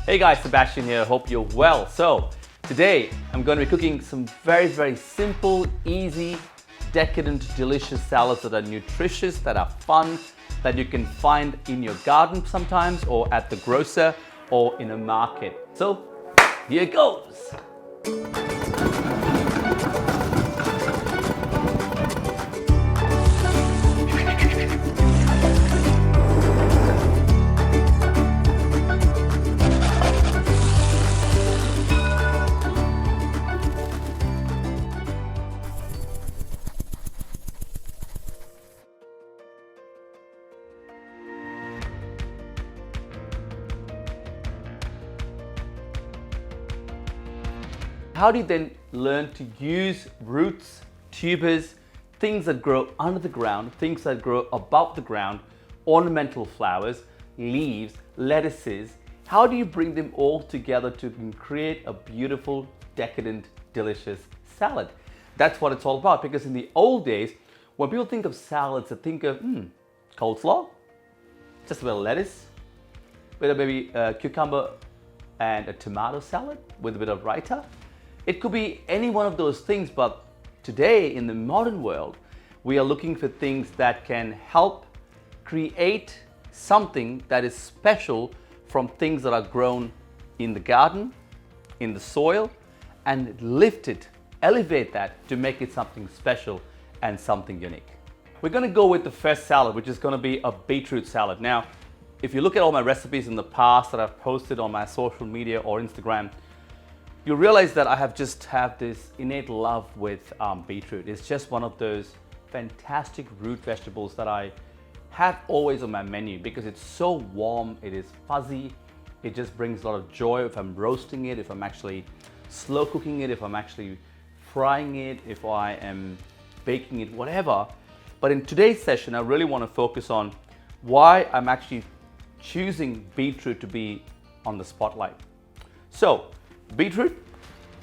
Hey guys, Sebastian here, hope you're well. So today I'm going to be cooking some very simple, easy, decadent, delicious salads that are nutritious, that are fun, that you can find in your garden sometimes or at the grocer or in a market. So here goes. How do you then learn to use roots, tubers, things that grow under the ground, things that grow above the ground, ornamental flowers, leaves, lettuces? How do you bring them all together to create a beautiful, decadent, delicious salad? That's what it's all about, because in the old days, when people think of salads, they think of coleslaw, just a bit of lettuce, a bit of maybe cucumber and a tomato salad with a bit of raita. It could be any one of those things, but today in the modern world, we are looking for things that can help create something that is special from things that are grown in the garden, in the soil, and lift it, elevate that to make it something special and something unique. We're gonna go with the first salad, which is gonna be a beetroot salad. Now, if you look at all my recipes in the past that I've posted on my social media or Instagram, you'll realize that I have this innate love with beetroot. It's just one of those fantastic root vegetables that I have always on my menu because it's so warm, it is fuzzy, it just brings a lot of joy if I'm roasting it, if I'm actually slow cooking it, if I'm actually frying it, if I am baking it, whatever. But in today's session, I really want to focus on why I'm actually choosing beetroot to be on the spotlight. So, beetroot,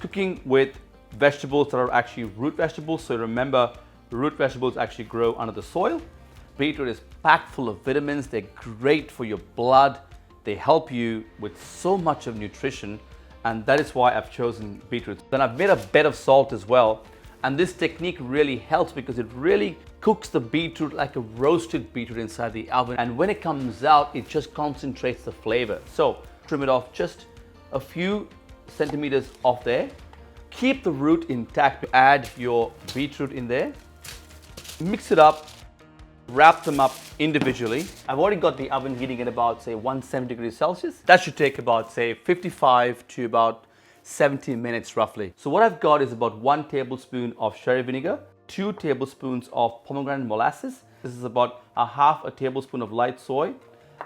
cooking with vegetables that are actually root vegetables. So remember, root vegetables actually grow under the soil. Beetroot is packed full of vitamins. They're great for your blood. They help you with so much of nutrition. And that is why I've chosen beetroot. Then I've made a bed of salt as well. And this technique really helps because it really cooks the beetroot like a roasted beetroot inside the oven. And when it comes out, it just concentrates the flavor. So trim it off just a few centimeters off there. Keep the root intact. Add your beetroot in there. Mix it up. Wrap them up individually. I've already got the oven heating at about, say, 170 degrees Celsius. That should take about, say, 55 to about 70 minutes roughly. So what I've got is about 1 tablespoon of sherry vinegar, 2 tablespoons of pomegranate molasses. This is about a tablespoon of light soy.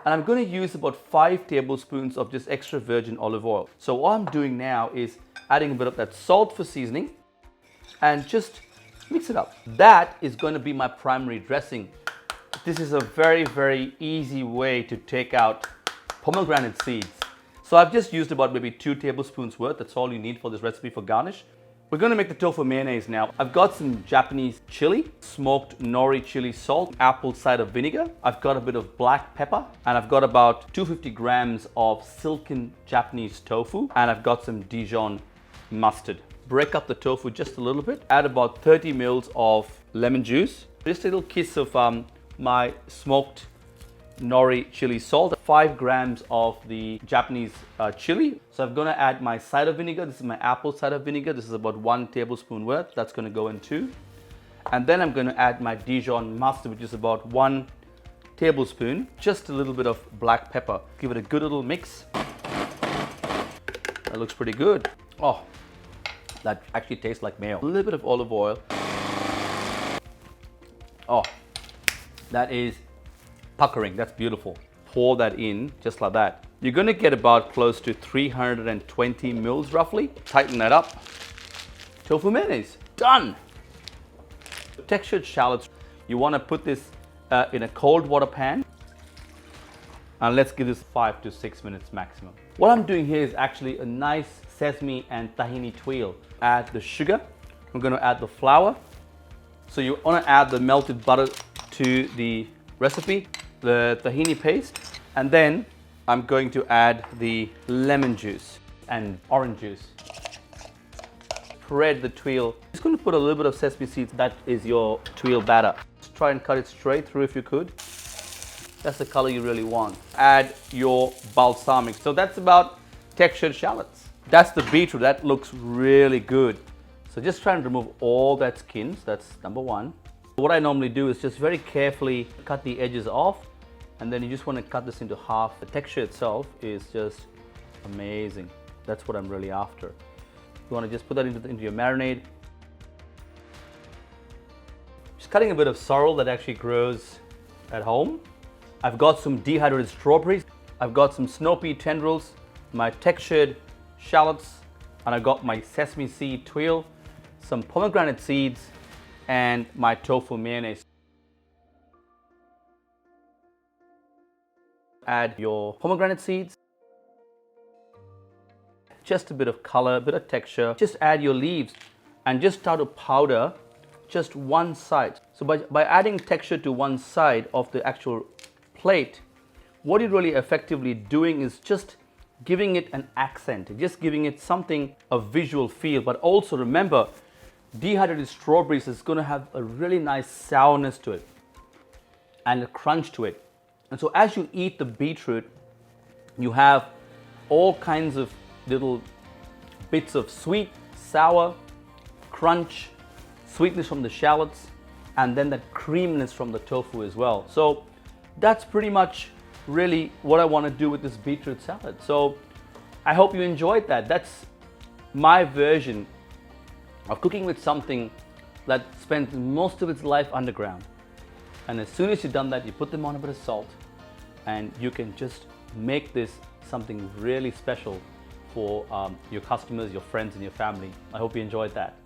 And I'm going to use about 5 tablespoons of just extra virgin olive oil. So what I'm doing now is adding a bit of that salt for seasoning and just mix it up. That is going to be my primary dressing. This is a very easy way to take out pomegranate seeds. So I've just used about maybe 2 tablespoons worth. That's all you need for this recipe for garnish. We're going to make the tofu mayonnaise now. I've got some Japanese chili, smoked nori chili salt, apple cider vinegar. I've got a bit of black pepper, and I've got about 250 grams of silken Japanese tofu, and I've got some Dijon mustard. Break up the tofu just a little bit. Add about 30 mils of lemon juice. Just a little kiss of my smoked nori chili salt, 5 grams of the Japanese chili. So I'm going to add my cider vinegar. This is my apple cider vinegar. This is about 1 tablespoon worth. That's going to go in too. And then I'm going to add my Dijon mustard, which is about 1 tablespoon. Just a little bit of black pepper. Give it a good little mix. That looks pretty good. Oh, that actually tastes like mayo. A little bit of olive oil. Oh, that is puckering. That's beautiful. Pour that in just like that. You're going to get about close to 320 mils roughly. Tighten that up. Tofu mayonnaise, done. Textured shallots, you want to put this in a cold water pan, and let's give this 5 to 6 minutes maximum. What I'm doing here is actually a nice sesame and tahini tuile. Add the sugar. We're going to add the flour. So you want to add the melted butter to the recipe, the tahini paste, and then I'm going to add the lemon juice and orange juice. Spread the tuile. Just going to put a little bit of sesame seeds. That is your tuile batter. Just try and cut it straight through if you could. That's the color you really want. Add your balsamic. So that's about textured shallots. That's the beetroot. That looks really good. So just try and remove all that skins. That's number one. What I normally do is just very carefully cut the edges off, and then you just want to cut this into half. The texture itself is just amazing. That's what I'm really after. You want to just put that into your marinade. Just cutting a bit of sorrel that actually grows at home. I've got some dehydrated strawberries. I've got some snow pea tendrils, my textured shallots, and I've got my sesame seed tuile, some pomegranate seeds, and my tofu mayonnaise. Add your pomegranate seeds. Just a bit of color, a bit of texture. Just add your leaves and just start to powder just one side. So by adding texture to one side of the actual plate, what you're really effectively doing is just giving it an accent, just giving it something, a visual feel. But also remember, dehydrated strawberries is going to have a really nice sourness to it and a crunch to it. And so as you eat the beetroot, you have all kinds of little bits of sweet, sour, crunch, sweetness from the shallots, and then that creaminess from the tofu as well. So that's pretty much really what I want to do with this beetroot salad. So I hope you enjoyed that. That's my version of cooking with something that spends most of its life underground. And as soon as you've done that, you put them on a bit of salt, and you can just make this something really special for your customers, your friends, and your family. I hope you enjoyed that.